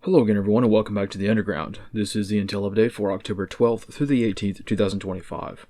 Hello again everyone and welcome back to the Underground. This is the Intel Update for October 12th through the 18th, 2025.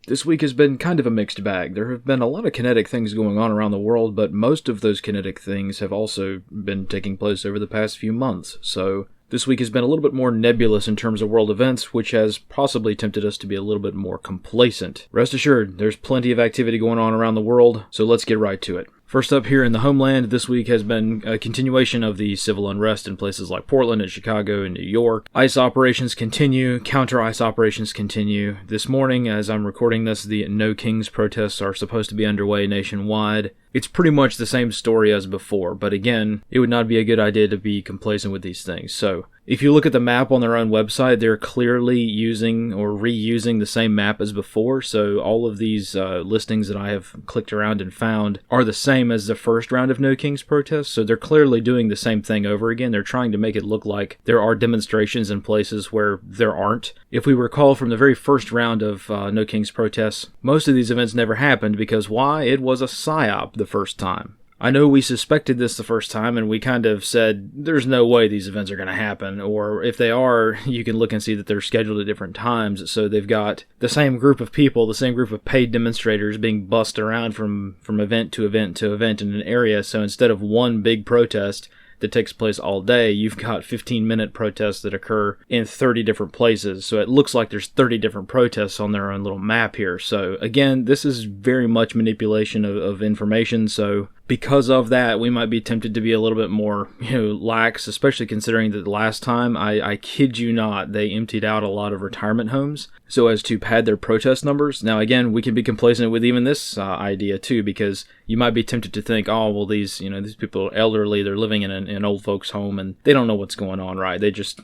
This week has been kind of a mixed bag. There have been a lot of kinetic things going on around the world, but most of those kinetic things have also been taking place over the past few months. So this week has been a little bit more nebulous in terms of world events, which has possibly tempted us to be a little bit more complacent. Rest assured, there's plenty of activity going on around the world, so let's get right to it. First up here in the homeland, this week has been a continuation of the civil unrest in places like Portland and Chicago and New York. ICE operations continue, counter-ICE operations continue. This morning, as I'm recording this, the No Kings protests are supposed to be underway nationwide. It's pretty much the same story as before, but again, it would not be a good idea to be complacent with these things. So, if you look at the map on their own website, they're clearly using or reusing the same map as before, so all of these listings that I have clicked around and found are the same as the first round of No Kings protests, so they're clearly doing the same thing over again. They're trying to make it look like there are demonstrations in places where there aren't. If we recall from the very first round of No Kings protests, most of these events never happened because why? It was a psyop the first time. I know we suspected this the first time and we kind of said there's no way these events are going to happen, or if they are, you can look and see that they're scheduled at different times, so they've got the same group of people, the same group of paid demonstrators being bussed around from event to event to event in an area, so instead of one big protest that takes place all day, you've got 15-minute protests that occur in 30 different places. So it looks like there's 30 different protests on their own little map here. So again, this is very much manipulation of information. So because of that, we might be tempted to be a little bit more, lax, especially considering that the last time, I kid you not, they emptied out a lot of retirement homes so as to pad their protest numbers. Now again, we can be complacent with even this idea too, because you might be tempted to think, oh, well, these people are elderly, they're living in an old folks home and they don't know what's going on, right? They just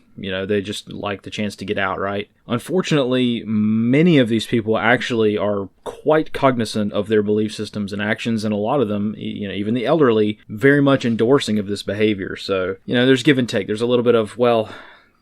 like the chance to get out, right? Unfortunately, many of these people actually are quite cognizant of their belief systems and actions, and a lot of them, even the elderly, very much endorsing of this behavior. So, there's give and take. There's a little bit of, well,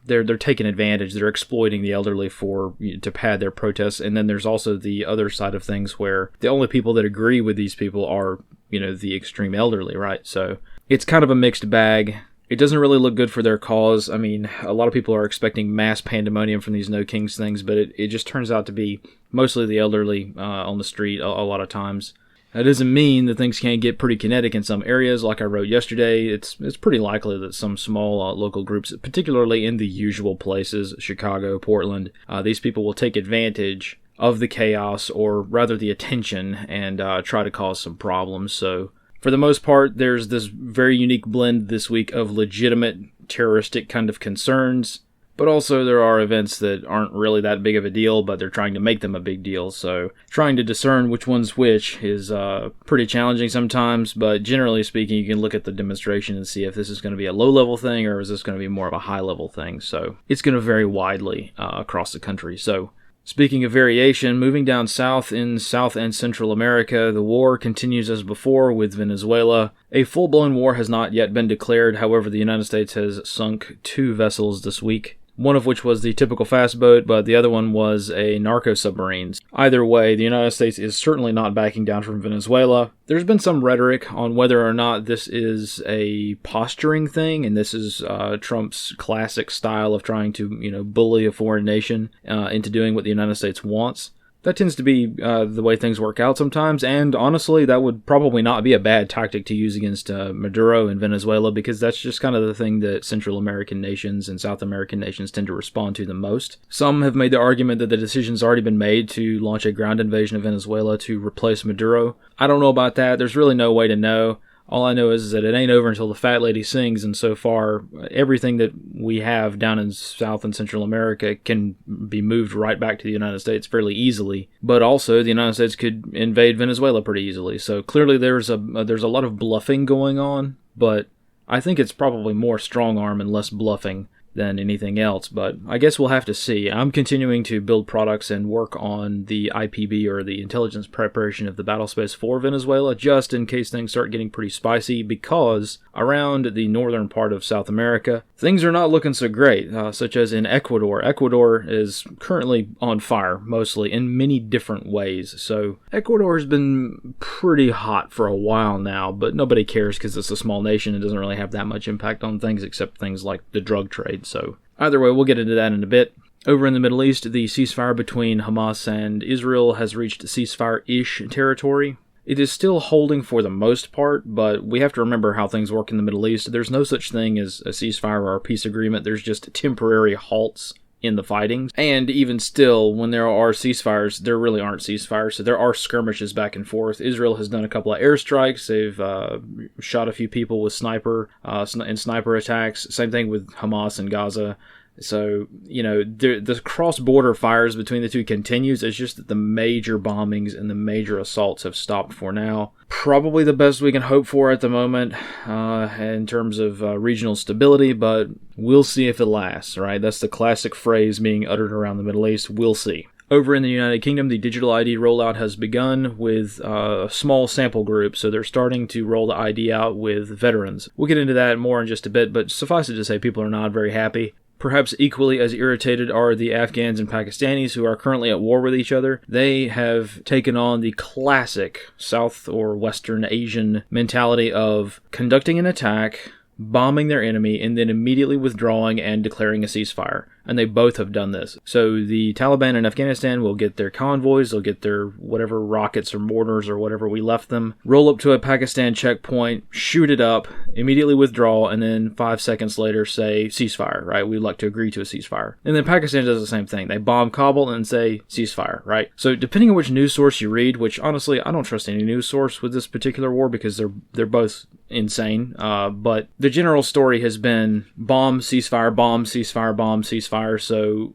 they're taking advantage. They're exploiting the elderly to pad their protests. And then there's also the other side of things where the only people that agree with these people are, the extreme elderly, right? So it's kind of a mixed bag. It doesn't really look good for their cause. I mean, a lot of people are expecting mass pandemonium from these No Kings things, but it just turns out to be mostly the elderly on the street a lot of times. That doesn't mean that things can't get pretty kinetic in some areas. Like I wrote yesterday, it's pretty likely that some small local groups, particularly in the usual places, Chicago, Portland, these people will take advantage of the chaos, or rather the attention, and try to cause some problems. So for the most part, there's this very unique blend this week of legitimate terroristic kind of concerns, but also there are events that aren't really that big of a deal, but they're trying to make them a big deal. So trying to discern which one's which is pretty challenging sometimes, but generally speaking, you can look at the demonstration and see if this is going to be a low-level thing or is this going to be more of a high-level thing. So it's going to vary widely across the country. So speaking of variation, moving down south in South and Central America, the war continues as before with Venezuela. A full-blown war has not yet been declared. However, the United States has sunk 2 vessels this week, one of which was the typical fast boat, but the other one was a narco submarine. Either way, the United States is certainly not backing down from Venezuela. There's been some rhetoric on whether or not this is a posturing thing, and this is Trump's classic style of trying to, bully a foreign nation into doing what the United States wants. That tends to be the way things work out sometimes, and honestly, that would probably not be a bad tactic to use against Maduro in Venezuela, because that's just kind of the thing that Central American nations and South American nations tend to respond to the most. Some have made the argument that the decision's already been made to launch a ground invasion of Venezuela to replace Maduro. I don't know about that. There's really no way to know. All I know is that it ain't over until the fat lady sings, and so far, everything that we have down in South and Central America can be moved right back to the United States fairly easily. But also, the United States could invade Venezuela pretty easily. So clearly there's a lot of bluffing going on, but I think it's probably more strong arm and less bluffing. than anything else, but I guess we'll have to see. I'm continuing to build products and work on the IPB, or the intelligence preparation of the battle space for Venezuela, just in case things start getting pretty spicy, because around the northern part of South America, things are not looking so great, such as in Ecuador. Ecuador is currently on fire, mostly, in many different ways. So Ecuador has been pretty hot for a while now, but nobody cares because it's a small nation. It doesn't really have that much impact on things, except things like the drug trade. So either way, we'll get into that in a bit. Over in the Middle East, the ceasefire between Hamas and Israel has reached ceasefire-ish territory. It is still holding for the most part, but we have to remember how things work in the Middle East. There's no such thing as a ceasefire or a peace agreement. There's just temporary halts in the fighting. And even still, when there are ceasefires, there really aren't ceasefires, so there are skirmishes back and forth. Israel has done a couple of airstrikes. They've shot a few people with sniper attacks. Same thing with Hamas and Gaza. So, the cross-border fires between the two continues. It's just that the major bombings and the major assaults have stopped for now. Probably the best we can hope for at the moment in terms of regional stability, but we'll see if it lasts, right? That's the classic phrase being uttered around the Middle East. We'll see. Over in the United Kingdom, the digital ID rollout has begun with a small sample group, so they're starting to roll the ID out with veterans. We'll get into that more in just a bit, but suffice it to say, people are not very happy. Perhaps equally as irritated are the Afghans and Pakistanis, who are currently at war with each other. They have taken on the classic South or Western Asian mentality of conducting an attack, bombing their enemy, and then immediately withdrawing and declaring a ceasefire. And they both have done this. So the Taliban in Afghanistan will get their convoys, they'll get their whatever rockets or mortars or whatever we left them, roll up to a Pakistan checkpoint, shoot it up, immediately withdraw, and then 5 seconds later say ceasefire, right? We'd like to agree to a ceasefire. And then Pakistan does the same thing. They bomb Kabul and say ceasefire, right? So depending on which news source you read, which honestly I don't trust any news source with this particular war because they're both insane, but the general story has been bomb, ceasefire, bomb, ceasefire, bomb, ceasefire. So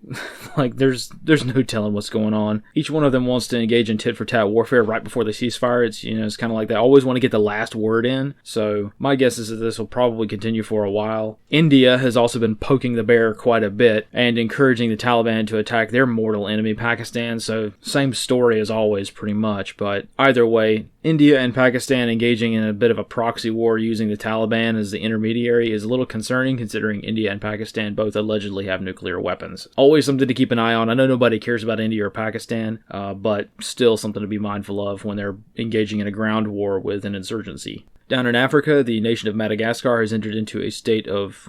like there's no telling what's going on. Each one of them wants to engage in tit-for-tat warfare right before the ceasefire. It's kind of like they always want to get the last word in. So my guess is that this will probably continue for a while. India has also been poking the bear quite a bit and encouraging the Taliban to attack their mortal enemy, Pakistan. So same story as always, pretty much. But either way, India and Pakistan engaging in a bit of a proxy war using the Taliban as the intermediary is a little concerning, considering India and Pakistan both allegedly have nuclear weapons. Always something to keep an eye on. I know nobody cares about India or Pakistan, but still something to be mindful of when they're engaging in a ground war with an insurgency. Down in Africa, the nation of Madagascar has entered into a state of,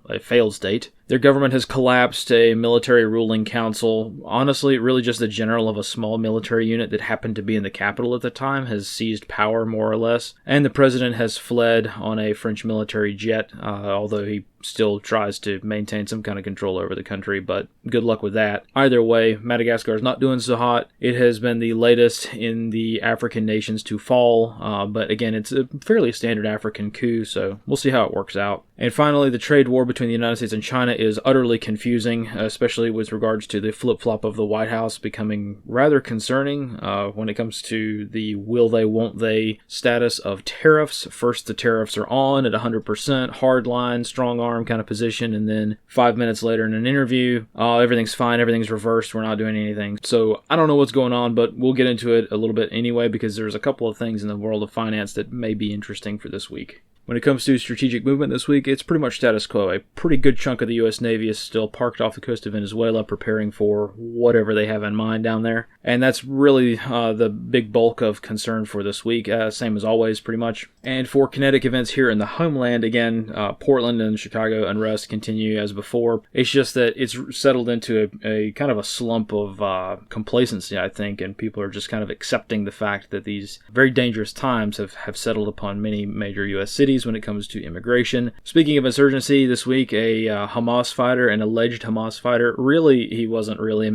a failed state. Their government has collapsed, a military ruling council. Honestly, really just the general of a small military unit that happened to be in the capital at the time has seized power, more or less. And the president has fled on a French military jet, although he still tries to maintain some kind of control over the country, but good luck with that. Either way, Madagascar is not doing so hot. It has been the latest in the African nations to fall, but again, it's a fairly standard African coup, so we'll see how it works out. And finally, the trade war between the United States and China is utterly confusing, especially with regards to the flip-flop of the White House becoming rather concerning when it comes to the will they, won't they status of tariffs. First, the tariffs are on at 100%, hard line, strong arm kind of position, and then 5 minutes later in an interview, everything's fine, everything's reversed, we're not doing anything. So I don't know what's going on, but we'll get into it a little bit anyway, because there's a couple of things in the world of finance that may be interesting for this week. When it comes to strategic movement this week, it's pretty much status quo. A pretty good chunk of the U.S. Navy is still parked off the coast of Venezuela preparing for whatever they have in mind down there. And that's really the big bulk of concern for this week, same as always, pretty much. And for kinetic events here in the homeland, again, Portland and Chicago unrest continue as before. It's just that it's settled into a kind of a slump of complacency, I think, and people are just kind of accepting the fact that these very dangerous times have settled upon many major U.S. cities when it comes to immigration. Speaking of insurgency, this week an alleged Hamas fighter, really he wasn't really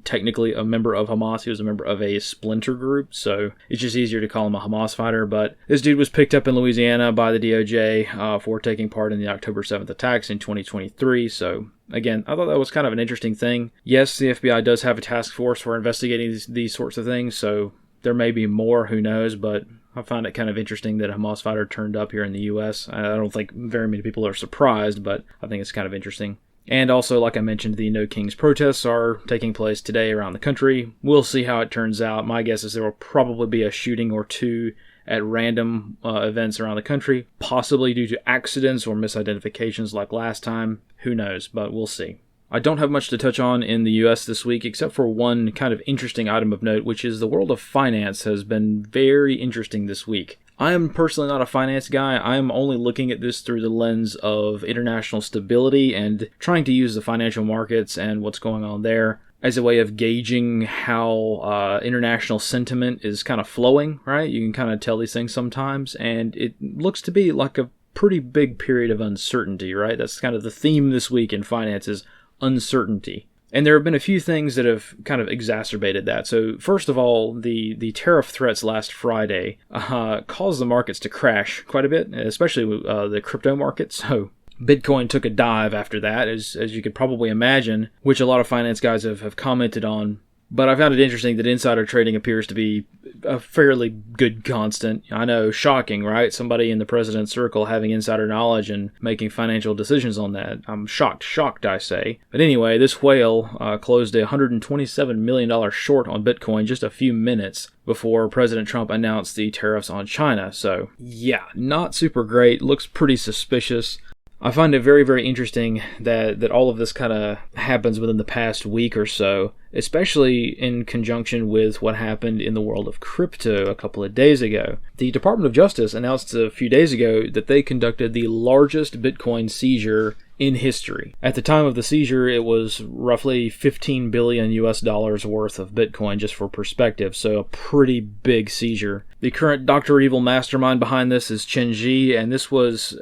technically a member of Hamas, he was a member of a splinter group, so it's just easier to call him a Hamas fighter, but this dude was picked up in Louisiana by the DOJ for taking part in the October 7th attacks in 2023, so again, I thought that was kind of an interesting thing. Yes, the FBI does have a task force for investigating these sorts of things, so there may be more, who knows, but I find it kind of interesting that a Hamas fighter turned up here in the U.S. I don't think very many people are surprised, but I think it's kind of interesting. And also, like I mentioned, the No Kings protests are taking place today around the country. We'll see how it turns out. My guess is there will probably be a shooting or two at random events around the country, possibly due to accidents or misidentifications like last time. Who knows, but we'll see. I don't have much to touch on in the US this week, except for one kind of interesting item of note, which is the world of finance has been very interesting this week. I am personally not a finance guy. I am only looking at this through the lens of international stability and trying to use the financial markets and what's going on there as a way of gauging how international sentiment is kind of flowing, right? You can kind of tell these things sometimes, and it looks to be like a pretty big period of uncertainty, right? That's kind of the theme this week in finance is uncertainty. And there have been a few things that have kind of exacerbated that. So first of all, the tariff threats last Friday caused the markets to crash quite a bit, especially the crypto market. So Bitcoin took a dive after that, as you could probably imagine, which a lot of finance guys have commented on. But I found it interesting that insider trading appears to be a fairly good constant. I know, shocking, right? Somebody in the president's circle having insider knowledge and making financial decisions on that. I'm shocked, I say. But anyway, this whale closed a $127 million short on Bitcoin just a few minutes before President Trump announced the tariffs on China. So, yeah, not super great. Looks pretty suspicious. I find it very, very interesting that all of this kind of happens within the past week or so, especially in conjunction with what happened in the world of crypto a couple of days ago. The Department of Justice announced a few days ago that they conducted the largest Bitcoin seizure in history. At the time of the seizure, it was roughly $15 billion worth of Bitcoin, just for perspective, so a pretty big seizure. The current Dr. Evil mastermind behind this is Chen Ji, and this was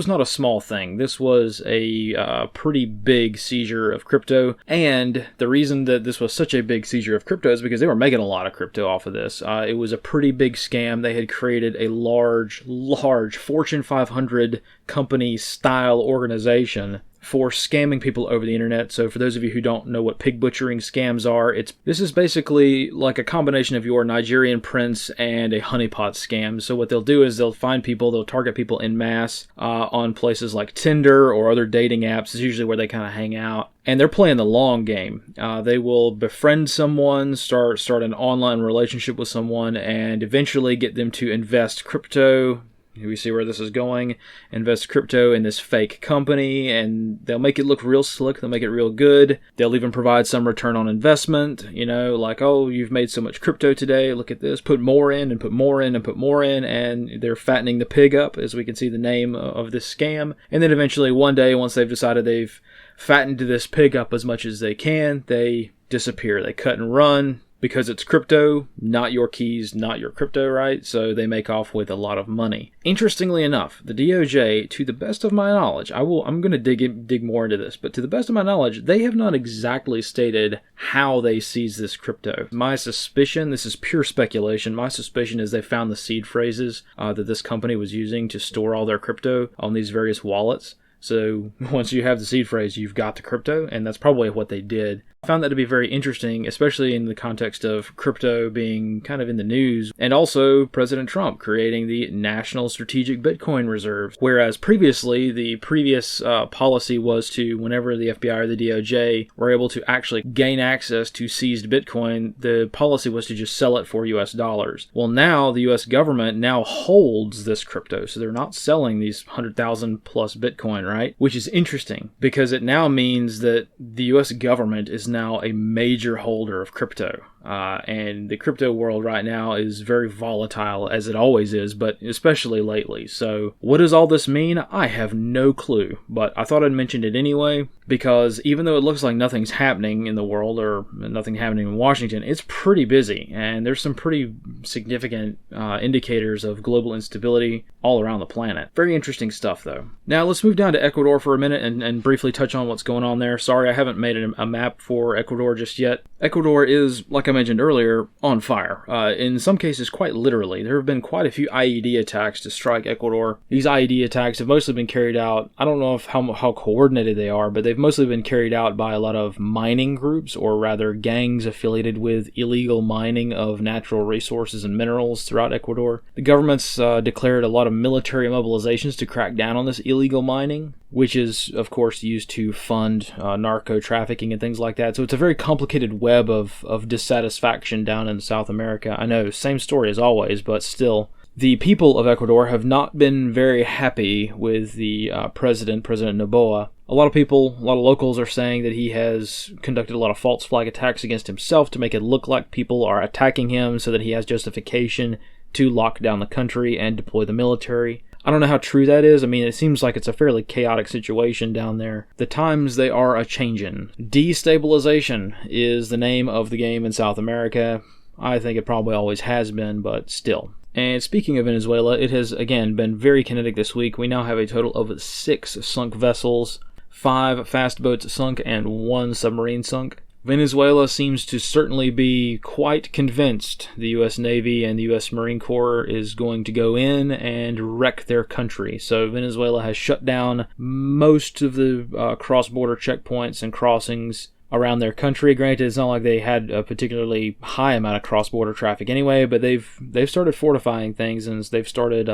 not a small thing. This was a pretty big seizure of crypto, and the reason that this was such a big seizure of crypto is because they were making a lot of crypto off of this. It was a pretty big scam. They had created a large Fortune 500 company-style organization for scamming people over the internet. So for those of you who don't know what pig butchering scams are, this is basically like a combination of your Nigerian prince and a honeypot scam. So what they'll do is they'll target people en masse on places like Tinder or other dating apps. It's usually where they kind of hang out. And they're playing the long game. They will befriend someone, start an online relationship with someone, and eventually get them to invest crypto. We see where this is going. Invest crypto in this fake company, and they'll make it look real slick. They'll make it real good. They'll even provide some return on investment. Like, oh, you've made so much crypto today. Look at this. Put more in and put more in and put more in, and they're fattening the pig up, as we can see the name of this scam. And then eventually, one day, once they've decided they've fattened this pig up as much as they can, they disappear. They cut and run. Because it's crypto, not your keys, not your crypto, right? So they make off with a lot of money. Interestingly enough, the DOJ, to the best of my knowledge, I'm going to dig more into this, but to the best of my knowledge, they have not exactly stated how they seized this crypto. My suspicion, this is pure speculation, my suspicion is they found the seed phrases that this company was using to store all their crypto on these various wallets. So once you have the seed phrase, you've got the crypto, and that's probably what they did. I found that to be very interesting, especially in the context of crypto being kind of in the news, and also President Trump creating the National Strategic Bitcoin Reserve. Whereas previously, the previous policy was to, whenever the FBI or the DOJ were able to actually gain access to seized Bitcoin, the policy was to just sell it for US dollars. Well, now the US government now holds this crypto, so they're not selling these 100,000 plus Bitcoin, right? Which is interesting, because it now means that the US government is now a major holder of crypto. And the crypto world right now is very volatile, as it always is, but especially lately. So what does all this mean? I have no clue, but I thought I'd mention it anyway, because even though it looks like nothing's happening in the world or nothing happening in Washington, it's pretty busy, and there's some pretty significant indicators of global instability all around the planet. Very interesting stuff, though. Now let's move down to Ecuador for a minute and briefly touch on what's going on there. Sorry, I haven't made a map for Ecuador just yet. Ecuador is, like I mentioned earlier, on fire. In some cases, quite literally. There have been quite a few IED attacks to strike Ecuador. These IED attacks have mostly been carried out, I don't know how coordinated they are, but they've mostly been carried out by a lot of mining groups, or rather gangs affiliated with illegal mining of natural resources and minerals throughout Ecuador. The government's declared a lot of military mobilizations to crack down on this illegal mining, which is, of course, used to fund narco trafficking and things like that. So it's a very complicated web of dissatisfaction down in South America. I know, same story as always, but still. The people of Ecuador have not been very happy with the President Noboa. A lot of locals are saying that he has conducted a lot of false flag attacks against himself to make it look like people are attacking him so that he has justification to lock down the country and deploy the military. I don't know how true that is. I mean, it seems like it's a fairly chaotic situation down there. The times, they are a-changin'. Destabilization is the name of the game in South America. I think it probably always has been, but still. And speaking of Venezuela, it has, again, been very kinetic this week. We now have a total of 6 sunk vessels, 5 fast boats sunk, and 1 submarine sunk. Venezuela seems to certainly be quite convinced the U.S. Navy and the U.S. Marine Corps is going to go in and wreck their country. So Venezuela has shut down most of the cross-border checkpoints and crossings around their country. Granted, it's not like they had a particularly high amount of cross-border traffic anyway, but they've started fortifying things, and they've started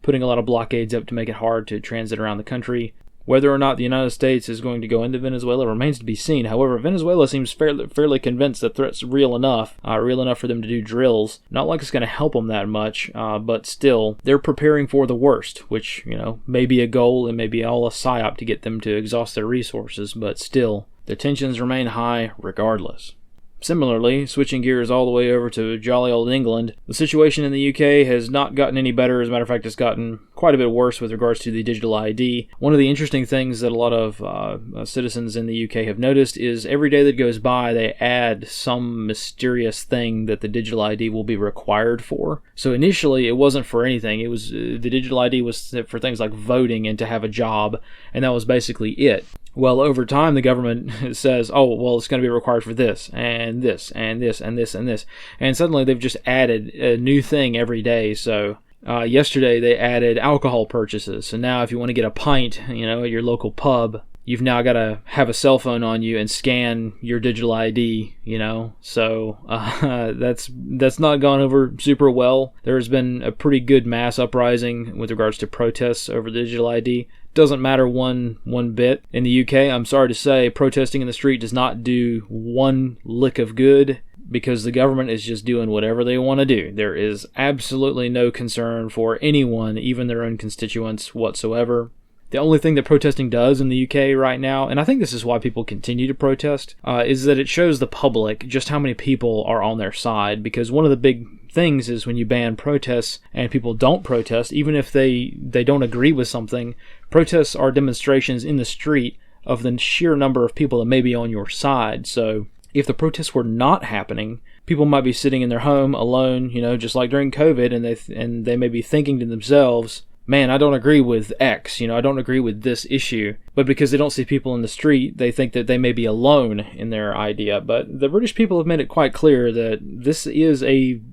putting a lot of blockades up to make it hard to transit around the country. Whether or not the United States is going to go into Venezuela remains to be seen. However, Venezuela seems fairly convinced that threat's real enough for them to do drills. Not like it's going to help them that much, but still, they're preparing for the worst, which, may be a goal and may be all a psyop to get them to exhaust their resources, but still, the tensions remain high regardless. Similarly, switching gears all the way over to jolly old England, the situation in the UK has not gotten any better. As a matter of fact, it's gotten quite a bit worse with regards to the digital ID. One of the interesting things that a lot of citizens in the UK have noticed is every day that goes by, they add some mysterious thing that the digital ID will be required for. So initially, it wasn't for anything. It was the digital ID was for things like voting and to have a job, and that was basically it. Well, over time, the government says, oh, well, it's going to be required for this, and this, and this, and this, and this. And suddenly, they've just added a new thing every day. So yesterday, they added alcohol purchases. So now if you want to get a pint, at your local pub, you've now got to have a cell phone on you and scan your digital ID, So that's not gone over super well. There's been a pretty good mass uprising with regards to protests over the digital ID. Doesn't matter one bit. In the UK, I'm sorry to say, protesting in the street does not do one lick of good because the government is just doing whatever they want to do. There is absolutely no concern for anyone, even their own constituents whatsoever. The only thing that protesting does in the UK right now, and I think this is why people continue to protest, is that it shows the public just how many people are on their side. Because one of the big things is when you ban protests and people don't protest, even if they don't agree with something, protests are demonstrations in the street of the sheer number of people that may be on your side. So if the protests were not happening, people might be sitting in their home alone, just like during COVID, and they may be thinking to themselves, man, I don't agree with X, I don't agree with this issue. But because they don't see people in the street, they think that they may be alone in their idea. But the British people have made it quite clear that this is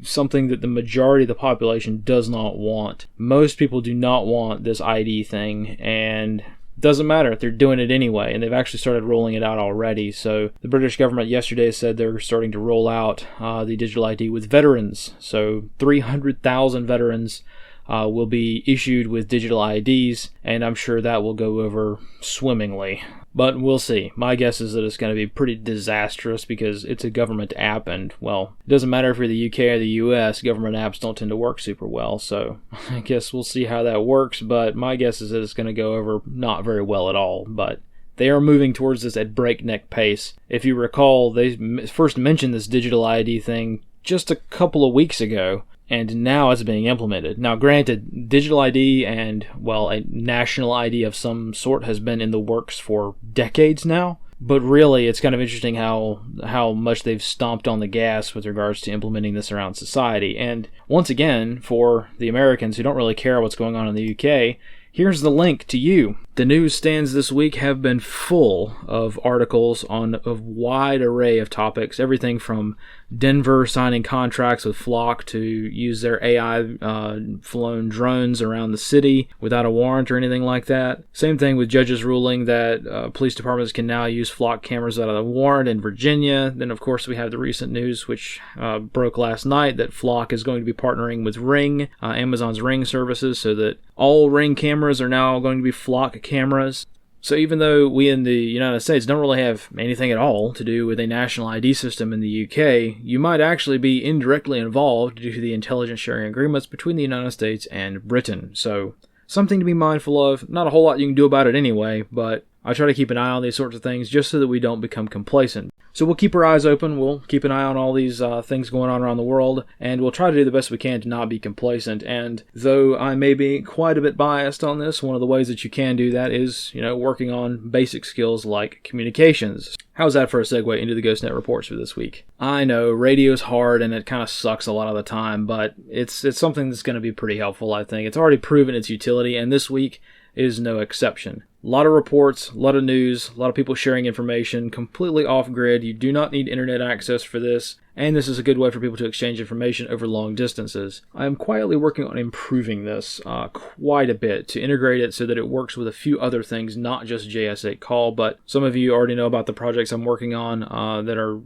something that the majority of the population does not want. Most people do not want this ID thing, and doesn't matter if they're doing it anyway, and they've actually started rolling it out already. So the British government yesterday said they're starting to roll out the digital ID with veterans. So 300,000 veterans will be issued with digital IDs, and I'm sure that will go over swimmingly. But we'll see. My guess is that it's going to be pretty disastrous because it's a government app, and, well, it doesn't matter if you're the UK or the US, government apps don't tend to work super well, so I guess we'll see how that works, but my guess is that it's going to go over not very well at all, but they are moving towards this at breakneck pace. If you recall, they first mentioned this digital ID thing just a couple of weeks ago, and now it's being implemented. Now, granted, digital ID and, well, a national ID of some sort has been in the works for decades now. But really, it's kind of interesting how much they've stomped on the gas with regards to implementing this around society. And once again, for the Americans who don't really care what's going on in the UK, here's the link to you. The newsstands this week have been full of articles on a wide array of topics, everything from Denver signing contracts with Flock to use their AI-flown drones around the city without a warrant or anything like that. Same thing with judges ruling that police departments can now use Flock cameras without a warrant in Virginia. Then, of course, we have the recent news, which broke last night, that Flock is going to be partnering with Ring, Amazon's Ring services, so that all Ring cameras are now going to be Flock cameras. So even though we in the United States don't really have anything at all to do with a national ID system in the UK, you might actually be indirectly involved due to the intelligence sharing agreements between the United States and Britain. So something to be mindful of. Not a whole lot you can do about it anyway, but I try to keep an eye on these sorts of things just so that we don't become complacent. So we'll keep our eyes open, we'll keep an eye on all these things going on around the world, and we'll try to do the best we can to not be complacent. And though I may be quite a bit biased on this, one of the ways that you can do that is, working on basic skills like communications. How's that for a segue into the GhostNet Reports for this week? I know, radio's hard and it kind of sucks a lot of the time, but it's something that's going to be pretty helpful, I think. It's already proven its utility, and this week is no exception. A lot of reports, a lot of news, a lot of people sharing information completely off-grid. You do not need internet access for this, and this is a good way for people to exchange information over long distances. I am quietly working on improving this quite a bit to integrate it so that it works with a few other things, not just JS8 call, but some of you already know about the projects I'm working on that are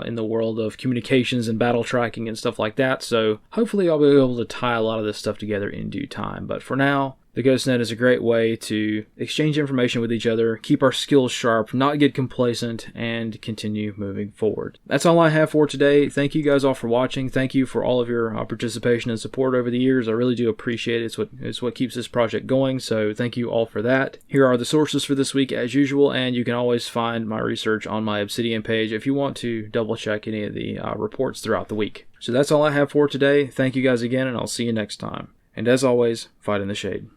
in the world of communications and battle tracking and stuff like that, so hopefully I'll be able to tie a lot of this stuff together in due time. But for now, the GhostNet is a great way to exchange information with each other, keep our skills sharp, not get complacent, and continue moving forward. That's all I have for today. Thank you guys all for watching. Thank you for all of your participation and support over the years. I really do appreciate it. It's what keeps this project going, so thank you all for that. Here are the sources for this week as usual, and you can always find my research on my Obsidian page if you want to double check any of the reports throughout the week. So that's all I have for today. Thank you guys again, and I'll see you next time. And as always, fight in the shade.